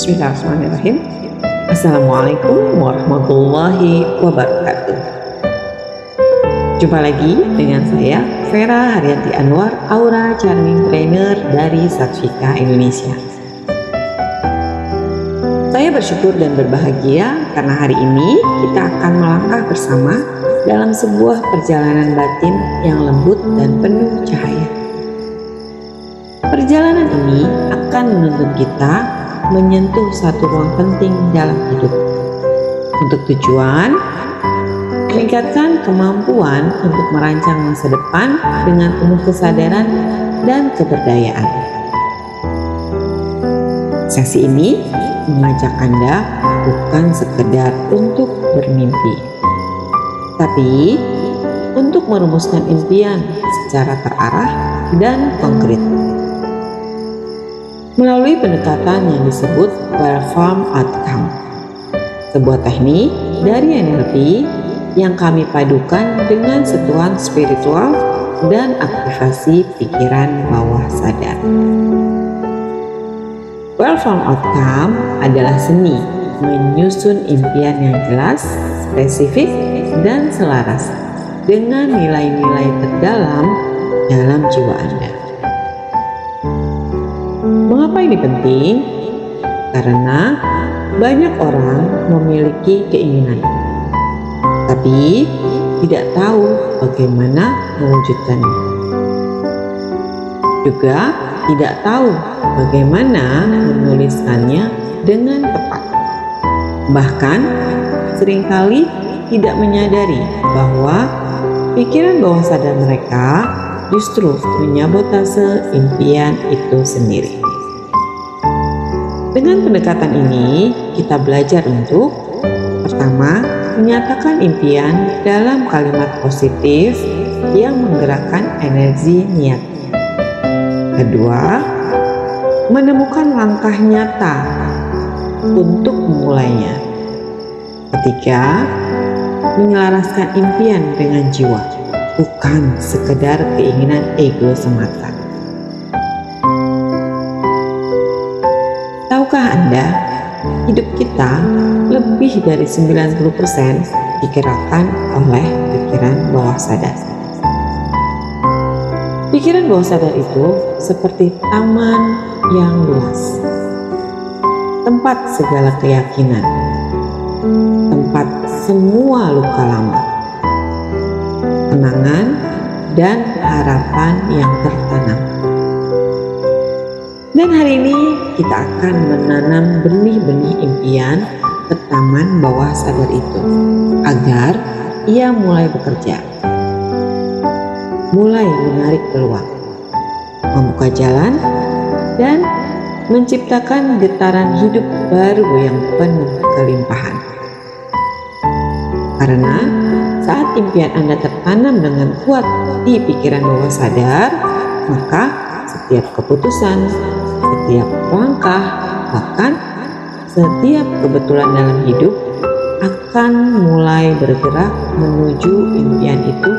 Bismillahirrahmanirrahim. Assalamualaikum warahmatullahi wabarakatuh. Jumpa lagi dengan saya Vera Haryanti Anwar, Aura Charming Trainer dari Satvika Indonesia. Saya bersyukur dan berbahagia karena hari ini kita akan melangkah bersama dalam sebuah perjalanan batin yang lembut dan penuh cahaya. Perjalanan ini akan menuntun kita menyentuh satu ruang penting dalam hidup. Untuk tujuan meningkatkan kemampuan untuk merancang masa depan dengan penuh kesadaran dan keberdayaan. Sesi ini mengajak Anda bukan sekedar untuk bermimpi, tapi untuk merumuskan impian secara terarah dan konkret. Melalui pendekatan yang disebut Well-Formed Outcome, sebuah teknik dari NLP yang kami padukan dengan sentuhan spiritual dan aktivasi pikiran bawah sadar. Well-Formed Outcome adalah seni menyusun impian yang jelas, spesifik, dan selaras dengan nilai-nilai terdalam dalam jiwa Anda. Mengapa ini penting? Karena banyak orang memiliki keinginan, tapi tidak tahu bagaimana mewujudkannya. Juga tidak tahu bagaimana menuliskannya dengan tepat. Bahkan seringkali tidak menyadari bahwa pikiran bawah sadar mereka justru menyabotase impian itu sendiri. Dengan pendekatan ini, kita belajar untuk pertama, menyatakan impian dalam kalimat positif yang menggerakkan energi niat. Kedua, menemukan langkah nyata untuk memulainya. Ketiga, menyelaraskan impian dengan jiwa, bukan sekedar keinginan ego semata. Tahukah Anda, hidup kita lebih dari 90% digerakkan oleh pikiran bawah sadar. Pikiran bawah sadar itu seperti taman yang luas, tempat segala keyakinan, tempat semua luka lama, kenangan dan harapan yang tertanam. Dan hari ini kita akan menanam benih-benih impian ke taman bawah sadar itu agar ia mulai bekerja, mulai menarik peluang, membuka jalan, dan menciptakan getaran hidup baru yang penuh kelimpahan. Karena saat impian Anda tertanam dengan kuat di pikiran bawah sadar, maka setiap keputusan, setiap langkah, bahkan setiap kebetulan dalam hidup akan mulai bergerak menuju impian itu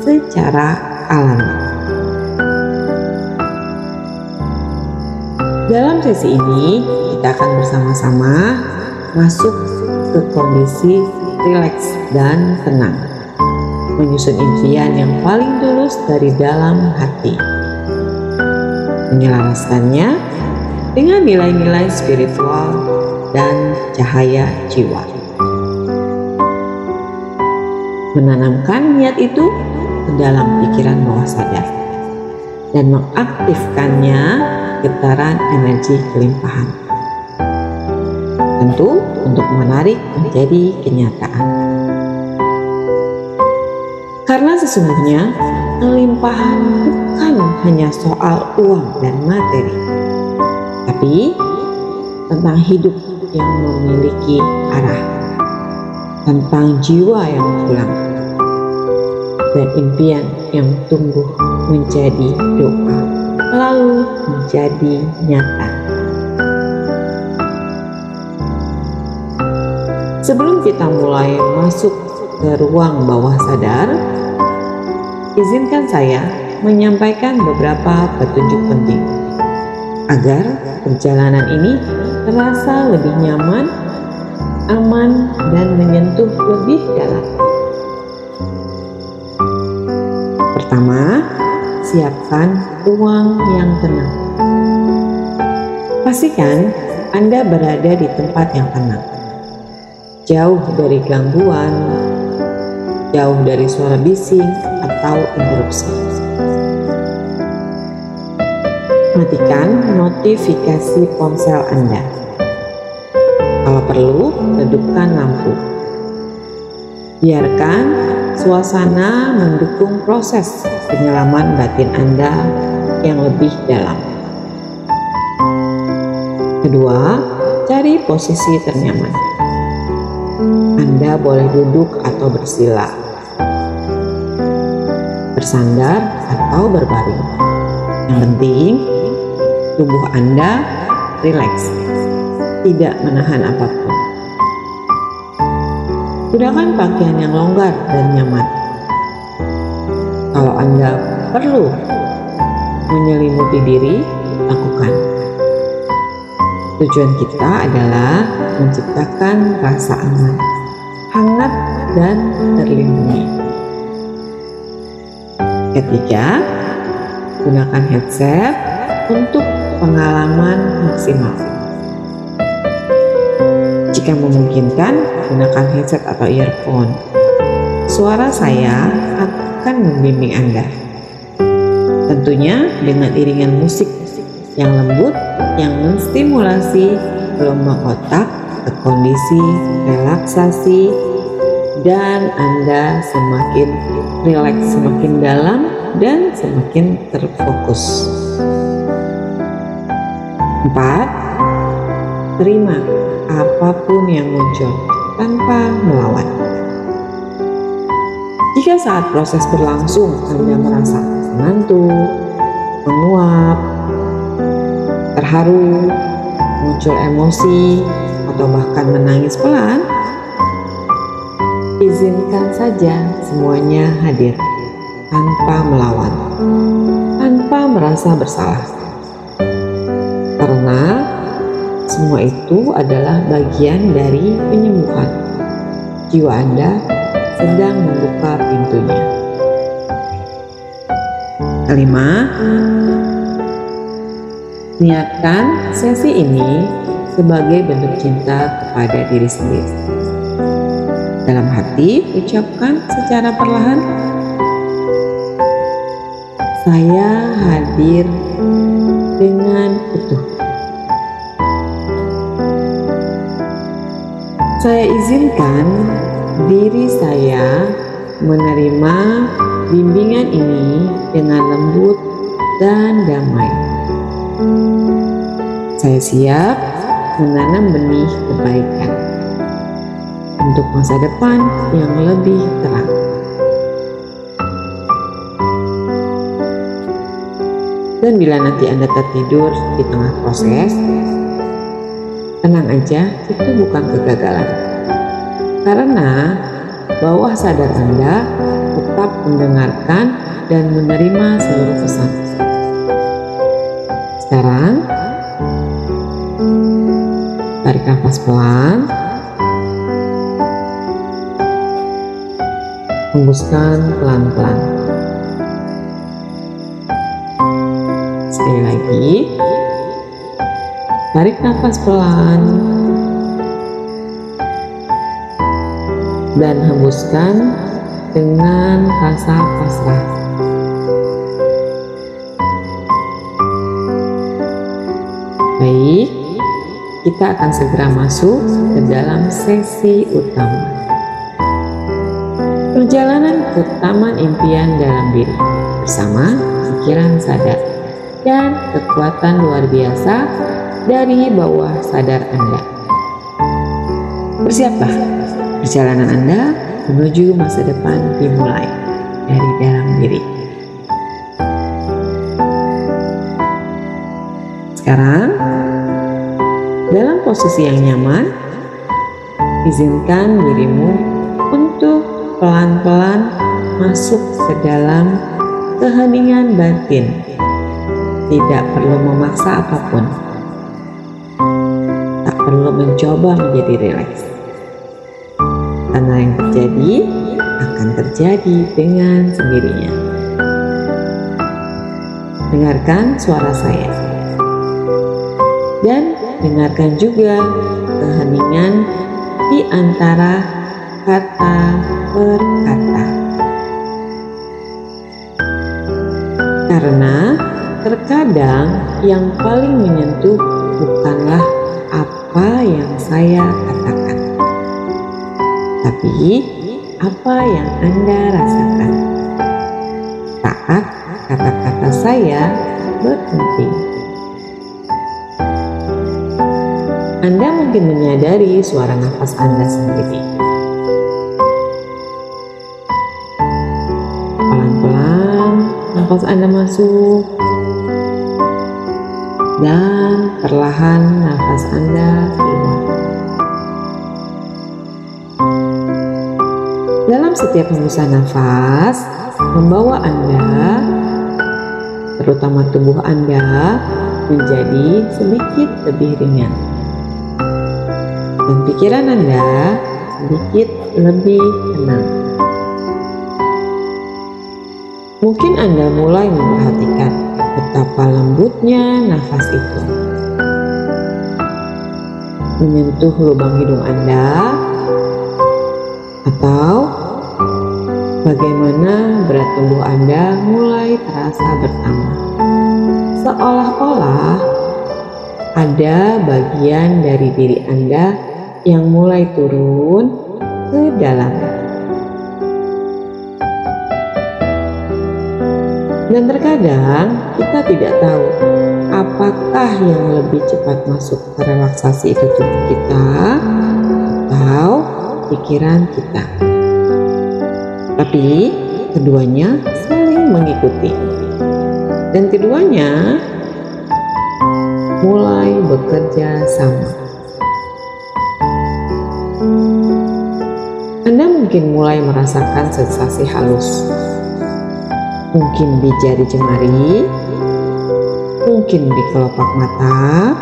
secara alami. Dalam sesi ini, kita akan bersama-sama masuk ke kondisi rileks dan tenang, menyusun impian yang paling tulus dari dalam hati, menyelaraskannya dengan nilai-nilai spiritual dan cahaya jiwa. Menanamkan niat itu ke dalam pikiran bawah sadar dan mengaktifkannya getaran energi kelimpahan. Tentu untuk menarik menjadi kenyataan. Karena sesungguhnya kelimpahan bukan hanya soal uang dan materi, tapi tentang hidup yang memiliki arah, tentang jiwa yang pulang, dan impian yang tumbuh menjadi doa, lalu menjadi nyata. Sebelum kita mulai masuk ke ruang bawah sadar, izinkan saya menyampaikan beberapa petunjuk penting agar perjalanan ini terasa lebih nyaman, aman, dan menyentuh lebih dalam. Pertama, siapkan ruang yang tenang. Pastikan Anda berada di tempat yang tenang, jauh dari gangguan, jauh dari suara bising atau interupsi. Matikan notifikasi ponsel Anda. Kalau perlu, redupkan lampu. Biarkan suasana mendukung proses penyelaman batin Anda yang lebih dalam. Kedua, cari posisi ternyaman. Anda boleh duduk atau bersila, bersandar atau berbaring. Yang penting, tubuh Anda rileks, tidak menahan apapun. Gunakan pakaian yang longgar dan nyaman. Kalau Anda perlu menyelimuti diri, lakukan. Tujuan kita adalah menciptakan rasa aman, hangat, dan terlindungi. Ketiga, gunakan headset untuk pengalaman maksimal. Jika memungkinkan, gunakan headset atau earphone. Suara saya akan membimbing Anda. Tentunya dengan iringan musik yang lembut yang menstimulasi gelombang otak ke kondisi relaksasi, dan Anda semakin rileks, semakin dalam, dan semakin terfokus. 4. Terima apapun yang muncul tanpa melawan. Jika saat proses berlangsung Anda merasa mengantuk, menguap, terharu, muncul emosi, atau bahkan menangis pelan, izinkan saja semuanya hadir tanpa melawan, tanpa merasa bersalah. Karena semua itu adalah bagian dari penyembuhan. Jiwa Anda sedang membuka pintunya. Kelima, niatkan sesi ini sebagai bentuk cinta kepada diri sendiri. Dalam hati, ucapkan secara perlahan, saya hadir dengan utuh. Saya izinkan diri saya menerima bimbingan ini dengan lembut dan damai. Saya siap menanam benih kebaikan untuk masa depan yang lebih terang. Dan bila nanti Anda tertidur di tengah proses, tenang aja, itu bukan kegagalan. Karena bawah sadar Anda tetap mendengarkan dan menerima seluruh pesan. Sekarang, tarik nafas pelan, hembuskan pelan-pelan. Sekali lagi, tarik nafas pelan dan hembuskan dengan rasa pasrah. Baik, kita akan segera masuk ke dalam sesi utama. Perjalanan ke taman impian dalam diri bersama pikiran sadar dan kekuatan luar biasa dari bawah sadar Anda. Bersiaplah, perjalanan Anda menuju masa depan dimulai dari dalam diri. Sekarang, dalam posisi yang nyaman, izinkan dirimu untuk pelan-pelan masuk ke dalam keheningan batin. Tidak perlu memaksa apapun. perlu mencoba menjadi rileks. Karena yang terjadi akan terjadi dengan sendirinya. Dengarkan suara saya. Dan dengarkan juga keheningan di antara kata per kata. Karena terkadang yang paling menyentuh bukanlah apa yang saya katakan, tapi apa yang Anda rasakan saat kata-kata saya berhenti. Anda mungkin menyadari suara nafas Anda sendiri. Pelan-pelan nafas Anda masuk dan perlahan nafas Anda keluar. Dalam setiap hembusan nafas, membawa Anda, terutama tubuh Anda, menjadi sedikit lebih ringan. Dan pikiran Anda sedikit lebih tenang. Mungkin Anda mulai memperhatikan betapa lembutnya nafas itu menyentuh lubang hidung Anda, atau bagaimana berat tubuh Anda mulai terasa bertambah. Seolah-olah ada bagian dari diri Anda yang mulai turun ke dalam. Dan terkadang kita tidak tahu apakah yang lebih cepat masuk ke relaksasi itu tubuh kita atau pikiran kita. Tapi keduanya saling mengikuti. Dan keduanya mulai bekerja sama. Anda mungkin mulai merasakan sensasi halus. Mungkin di jari jemari, mungkin di kelopak mata,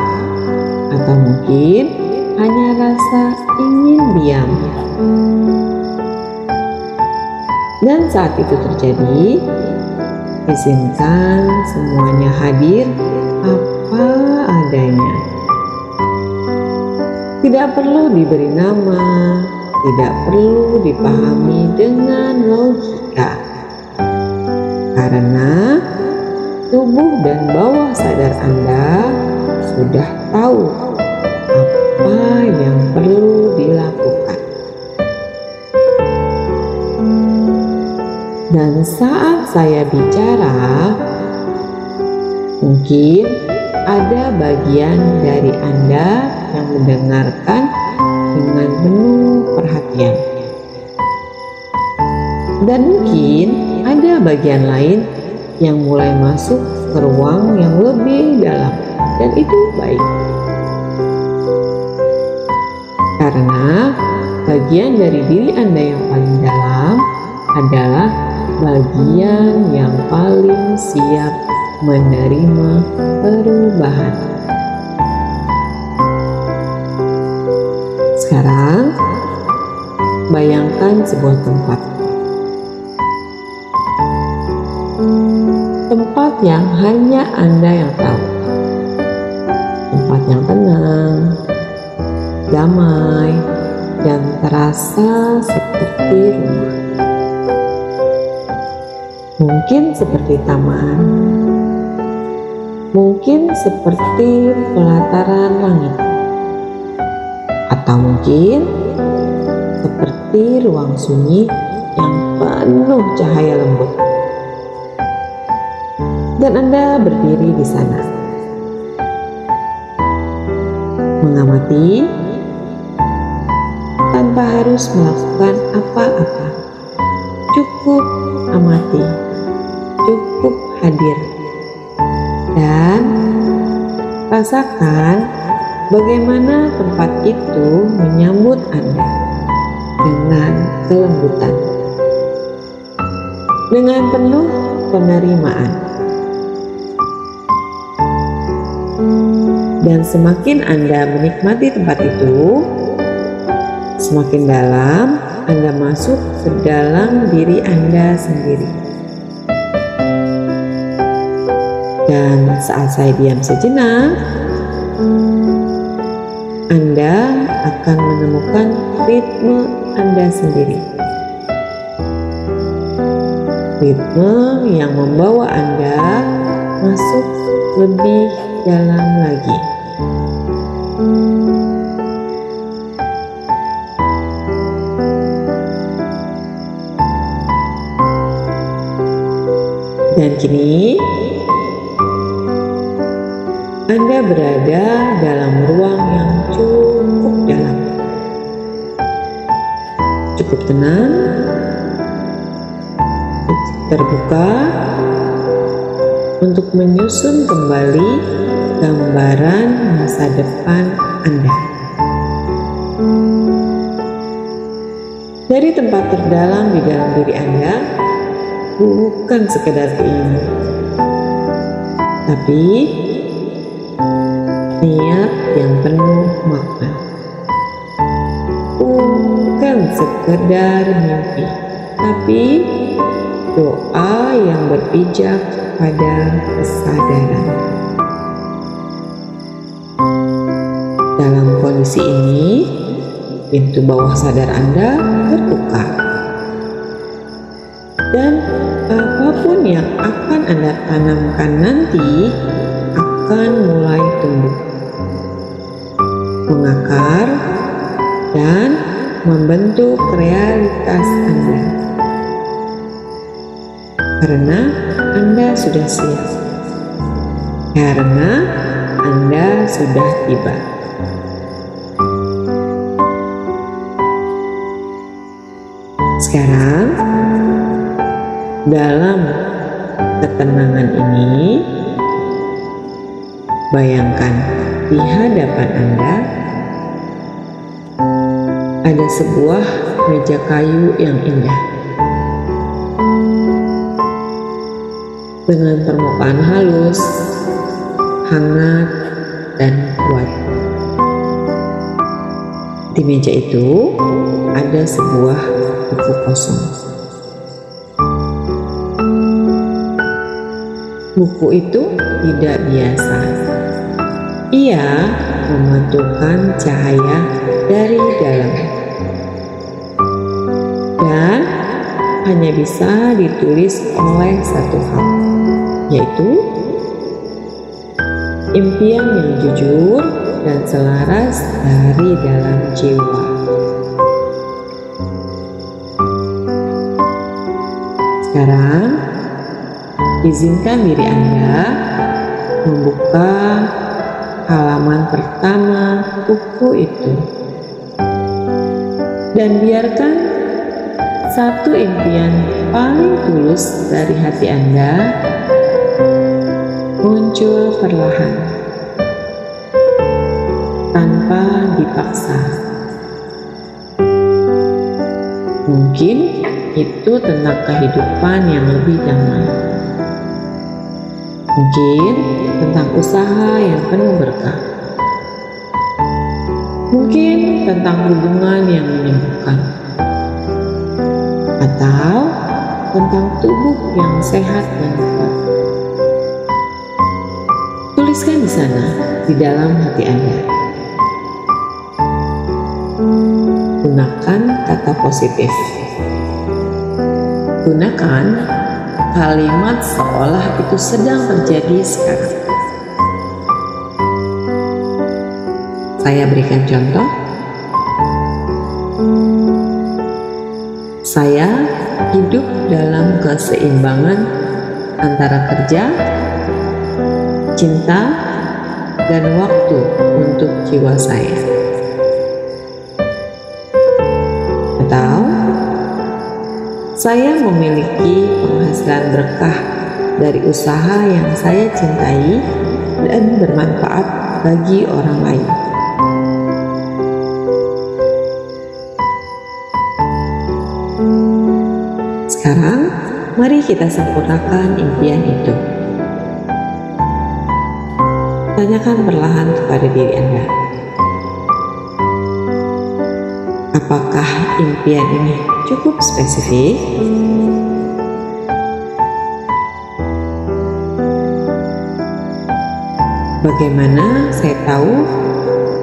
atau mungkin hanya rasa ingin diam. Dan saat itu terjadi, izinkan semuanya hadir apa adanya. Tidak perlu diberi nama, tidak perlu dipahami dengan logika. Karena tubuh dan bawah sadar Anda sudah tahu apa yang perlu dilakukan. Dan saat saya bicara, mungkin ada bagian dari Anda yang mendengarkan dengan penuh perhatian. Dan mungkin ada bagian lain yang mulai masuk ke ruang yang lebih dalam, dan itu baik. Karena bagian dari diri Anda yang paling dalam adalah bagian yang paling siap menerima perubahan. Sekarang, bayangkan sebuah tempat. Tempat yang hanya Anda yang tahu. Tempat yang tenang, damai, dan terasa seperti rumah. Mungkin seperti taman, mungkin seperti pelataran langit, atau mungkin seperti ruang sunyi yang penuh cahaya lembut. Dan Anda berdiri di sana, mengamati tanpa harus melakukan apa-apa. Cukup amati, cukup hadir, dan rasakan bagaimana tempat itu menyambut Anda dengan kelembutan, dengan penuh penerimaan. Dan semakin Anda menikmati tempat itu, semakin dalam Anda masuk ke dalam diri Anda sendiri. Dan saat saya diam sejenak, Anda akan menemukan ritme Anda sendiri. Ritme yang membawa Anda masuk lebih dalam lagi. Dan kini Anda berada dalam ruang yang cukup dalam, cukup tenang, terbuka untuk menyusun kembali gambaran masa depan Anda. Dari tempat terdalam di dalam diri Anda, bukan sekedar keinginan, tapi niat yang penuh makna. Bukan sekedar mimpi, tapi doa yang berpijak pada kesadaran. Dalam kondisi ini, pintu bawah sadar Anda terbuka. Dan apapun yang akan Anda tanamkan nanti akan mulai tumbuh, mengakar, dan membentuk realitas Anda. Karena Anda sudah siap. Karena Anda sudah tiba. Sekarang, dalam ketenangan ini, bayangkan di hadapan Anda ada sebuah meja kayu yang indah dengan permukaan halus, hangat, dan kuat. Di meja itu ada sebuah buku kosong. Buku itu tidak biasa. Ia memantulkan cahaya dari dalam dan hanya bisa ditulis oleh satu hal, yaitu impian yang jujur dan selaras dari dalam jiwa. Sekarang, izinkan diri Anda membuka halaman pertama buku itu dan biarkan satu impian paling tulus dari hati Anda muncul perlahan tanpa dipaksa. Mungkin itu tentang kehidupan yang lebih damai. Mungkin tentang usaha yang penuh berkah. Mungkin tentang hubungan yang menyembuhkan. Atau tentang tubuh yang sehat dan kuat. Tuliskan di sana, di dalam hati Anda. Gunakan kata positif. Gunakan kalimat seolah itu sedang terjadi sekarang. Saya berikan contoh. Saya hidup dalam keseimbangan antara kerja, cinta, dan waktu untuk jiwa saya. Atau saya memiliki penghasilan berkah dari usaha yang saya cintai dan bermanfaat bagi orang lain. Sekarang, mari kita sempurnakan impian itu. Tanyakan perlahan kepada diri Anda, apakah impian ini cukup spesifik? Bagaimana saya tahu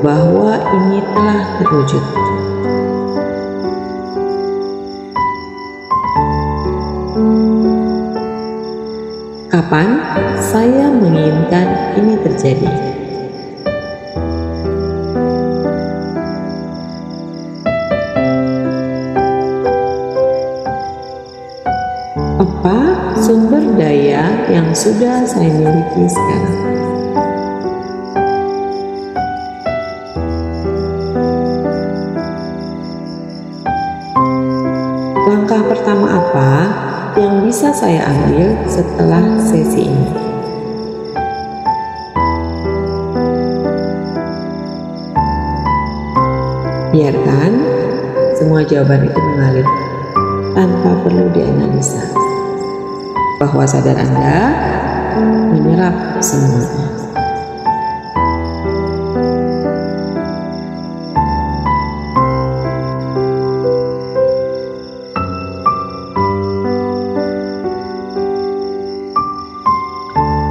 bahwa ini telah terwujud? Kapan saya menginginkan ini terjadi? Apa sumber daya yang sudah saya miliki sekarang? Langkah pertama apa yang bisa saya ambil setelah sesi ini? Biarkan semua jawaban itu mengalir tanpa perlu dianalisa. Bahwa sadar Anda menyerap semuanya.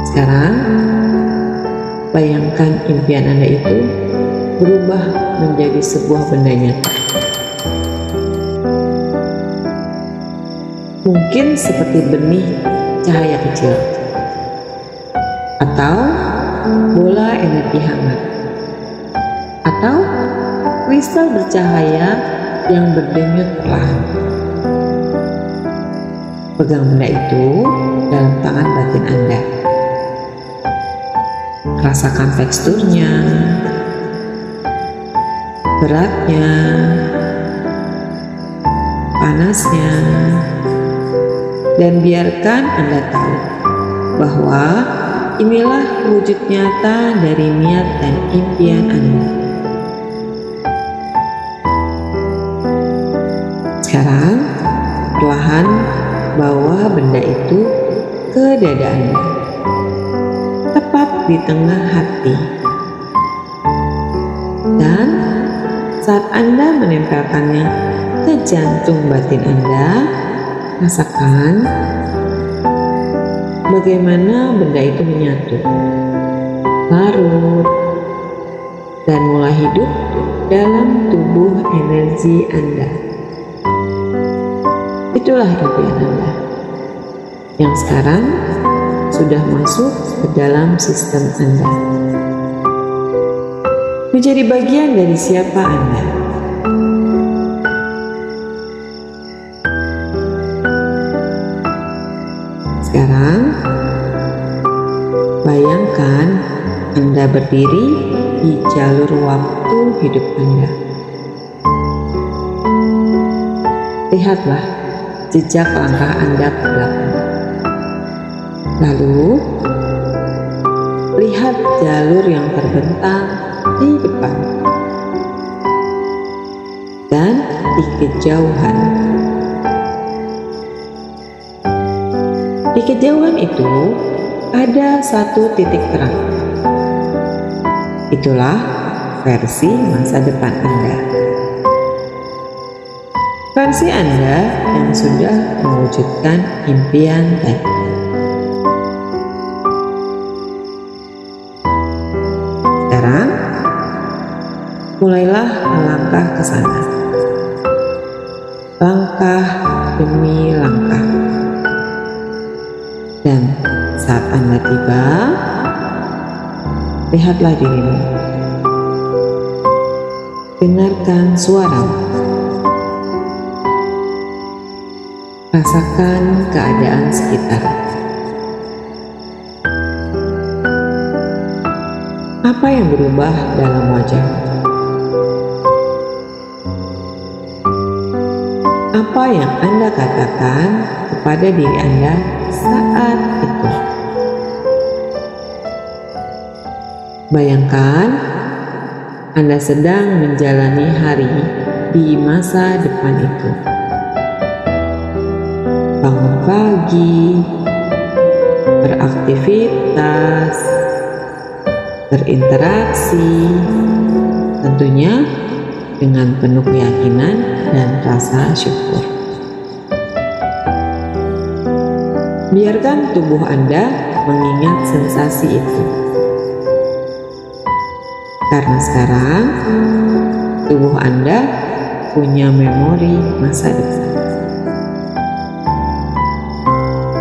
Sekarang, bayangkan impian Anda itu berubah menjadi sebuah benda nyata. Mungkin seperti benih cahaya kecil, atau bola energi hangat, atau kristal bercahaya yang berdenyut perlahan. Pegang benda itu dalam tangan batin Anda. Rasakan teksturnya, beratnya, panasnya, dan biarkan Anda tahu bahwa inilah wujud nyata dari niat dan impian Anda. Sekarang, perlahan bawa benda itu ke dada Anda, tepat di tengah hati. Dan saat Anda menempelkannya ke jantung batin Anda, rasakan bagaimana benda itu menyatu, larut, dan mulai hidup dalam tubuh energi Anda. Itulah impian Anda yang sekarang sudah masuk ke dalam sistem Anda, menjadi bagian dari siapa Anda. Sekarang, bayangkan Anda berdiri di jalur waktu hidup Anda. Lihatlah jejak langkah Anda ke belakang. Lalu, lihat jalur yang terbentang di depan dan di kejauhan. Di kejauhan itu ada satu titik terang. Itulah versi masa depan Anda. Versi Anda yang sudah mewujudkan impian tadi. Sekarang, mulailah melangkah ke sana. Langkah demi langkah. Dan saat Anda tiba, lihatlah dirimu. Dengarkan suara. Rasakan keadaan sekitar. Apa yang berubah dalam wajahmu? Apa yang Anda katakan kepada diri Anda saat itu? Bayangkan Anda sedang menjalani hari di masa depan itu. Bangun pagi, beraktivitas, berinteraksi, tentunya dengan penuh keyakinan dan rasa syukur. Biarkan tubuh Anda mengingat sensasi itu. Karena sekarang tubuh Anda punya memori masa depan.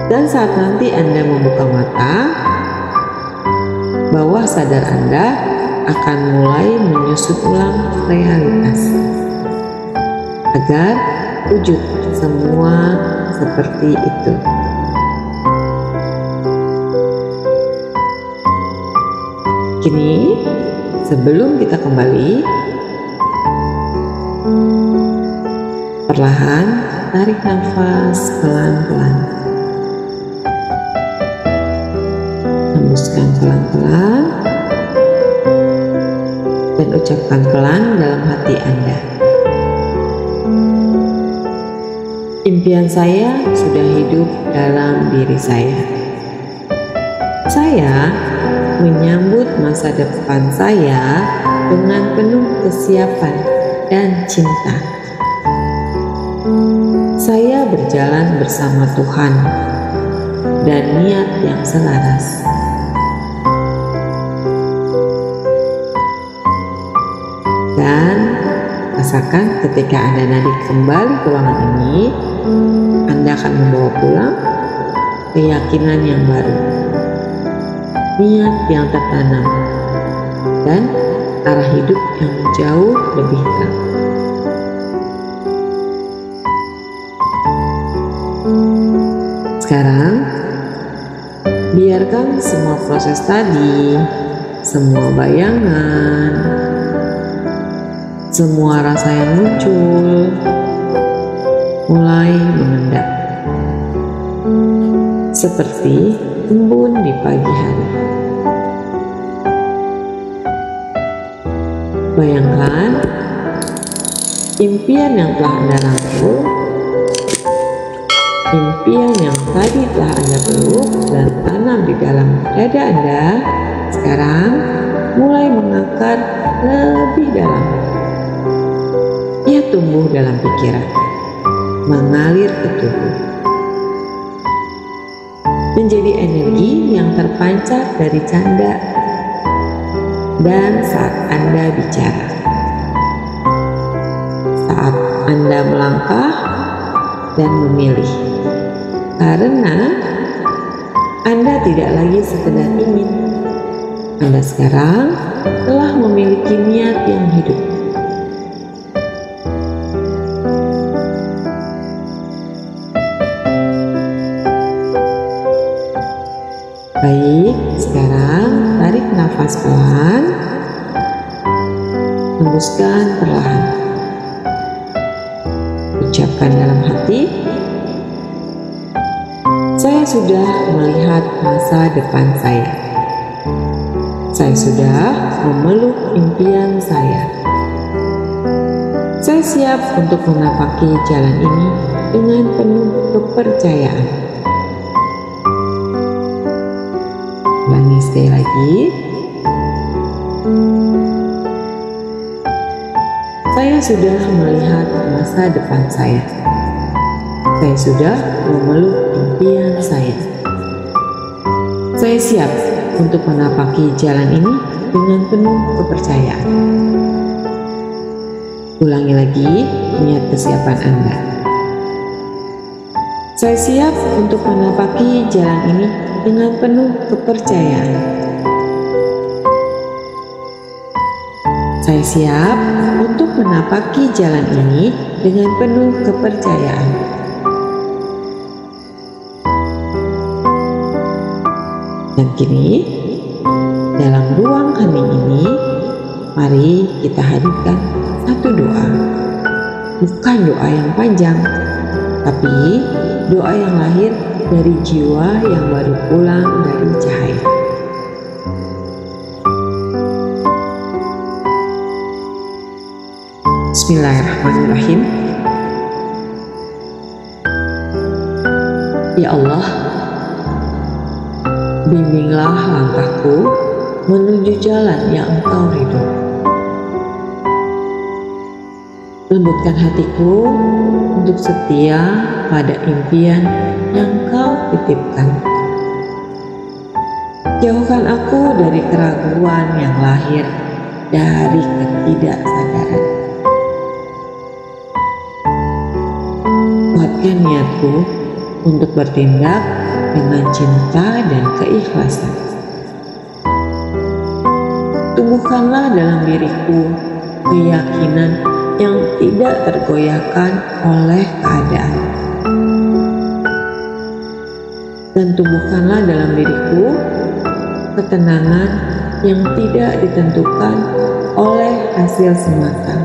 Dan saat nanti Anda membuka mata, bawah sadar Anda akan mulai menyusun ulang realitas agar wujud semua seperti itu. Kini, sebelum kita kembali, perlahan tarik nafas pelan-pelan. Hembuskan pelan-pelan dan ucapkan pelan dalam hati Anda. Impian saya sudah hidup dalam diri saya. Saya menyambut masa depan saya dengan penuh kesiapan dan cinta. Saya berjalan bersama Tuhan dan niat yang selaras. Dan rasakan ketika Anda nanti kembali ke ruangan ini, Anda akan membawa pulang keyakinan yang baru, niat yang tertanam, dan arah hidup yang jauh lebih terang. Sekarang, biarkan semua proses tadi, semua bayangan, semua rasa yang muncul mulai mengendap seperti embun di pagi hari. Bayangkan impian yang telah Anda rangkul, impian yang tadi telah Anda peluk dan tanam di dalam dada Anda, sekarang mulai mengakar lebih dalam. Ia tumbuh dalam pikiran, mengalir ke tubuh, menjadi energi yang terpancar dari canda dan saat Anda bicara, saat Anda melangkah dan memilih, karena Anda tidak lagi sekedar ingin, Anda sekarang telah memiliki niat yang hidup. Baik, sekarang tarik nafas pelan, hembuskan perlahan. Ucapkan dalam hati, saya sudah melihat masa depan saya. Saya sudah memeluk impian saya. Saya siap untuk menapaki jalan ini dengan penuh kepercayaan. Ulangi sekali lagi. Saya sudah melihat masa depan saya. Saya sudah memeluk impian saya. Saya siap untuk menapaki jalan ini dengan penuh kepercayaan. Ulangi lagi niat kesiapan Anda. Saya siap untuk menapaki jalan ini dengan penuh kepercayaan. Saya siap untuk menapaki jalan ini dengan penuh kepercayaan. Dan kini, dalam ruang hening ini, mari kita hadirkan satu doa. Bukan doa yang panjang, tapi doa yang lahir dari jiwa yang baru pulang dari cahaya. Bismillahirrahmanirrahim. Ya Allah, bimbinglah langkahku menuju jalan yang Engkau ridho. Lembutkan hatiku untuk setia pada impian yang Kau titipkan. Jauhkan aku dari keraguan yang lahir dari ketidaksadaran. Kuatkan niatku untuk bertindak dengan cinta dan keikhlasan. Tumbuhkanlah dalam diriku keyakinan yang tidak tergoyahkan oleh keadaan. Dan tumbuhkanlah dalam diriku ketenangan yang tidak ditentukan oleh hasil semata.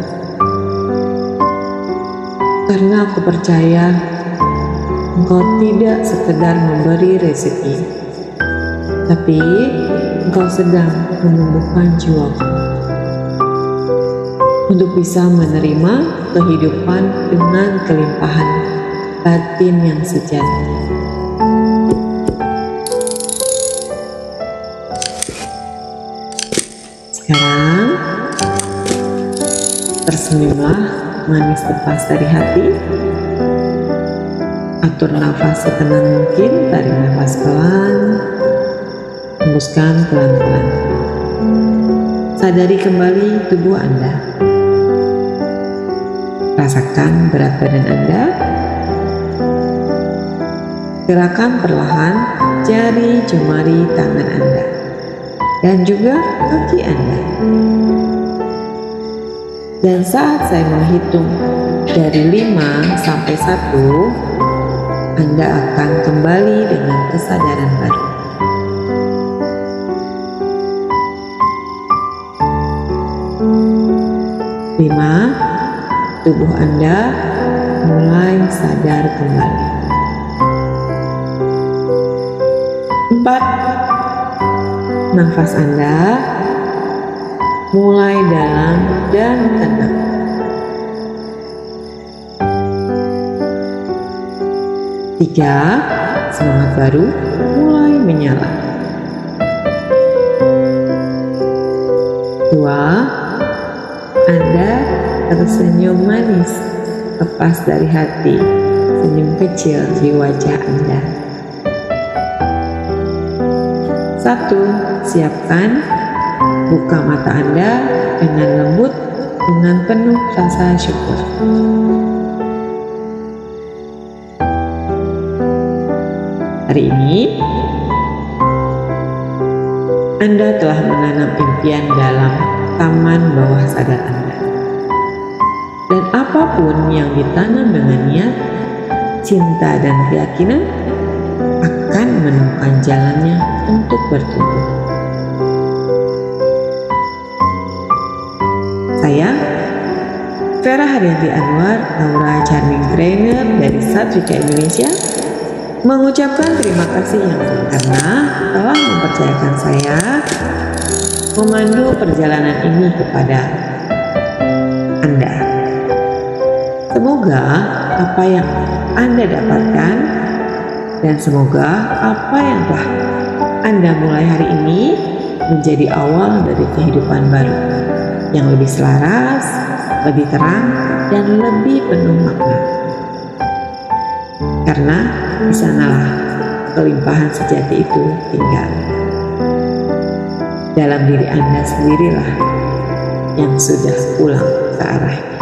Karena aku percaya Engkau tidak sekedar memberi rezeki, tapi Engkau sedang menumbuhkan jiwaku untuk bisa menerima kehidupan dengan kelimpahan batin yang sejati. Sekarang tersenyumlah manis lepas dari hati. Atur nafas setenang mungkin, tarik nafas pelan, hembuskan pelan-pelan. Sadari kembali tubuh Anda. Rasakan berat badan Anda. Gerakan perlahan jari jemari tangan Anda dan juga kaki Anda. Dan saat saya menghitung dari 5 sampai 1, Anda akan kembali dengan kesadaran baru. 5. Tubuh Anda mulai sadar kembali. 4. Nafas Anda mulai dalam dan tenang. 3. Semangat baru mulai menyala. 2. Anda tersenyum manis lepas dari hati, senyum kecil di wajah Anda. 1. Siapkan, buka mata Anda dengan lembut dengan penuh rasa syukur. Hari ini Anda telah menanam impian dalam taman bawah sadar Anda. Dan apapun yang ditanam dengan niat, cinta, dan keyakinan akan menemukan jalannya untuk bertumbuh. Saya, Vera Haryanti Anwar, Aura Charming Trainer dari Satrika Indonesia, mengucapkan terima kasih yang karena telah mempercayakan saya memandu perjalanan ini kepada Anda. Semoga apa yang Anda dapatkan dan semoga apa yang telah Anda mulai hari ini menjadi awal dari kehidupan baru yang lebih selaras, lebih terang, dan lebih penuh makna. Karena di sanalah kelimpahan sejati itu tinggal. Dalam diri Anda sendirilah yang sudah pulang ke arahnya.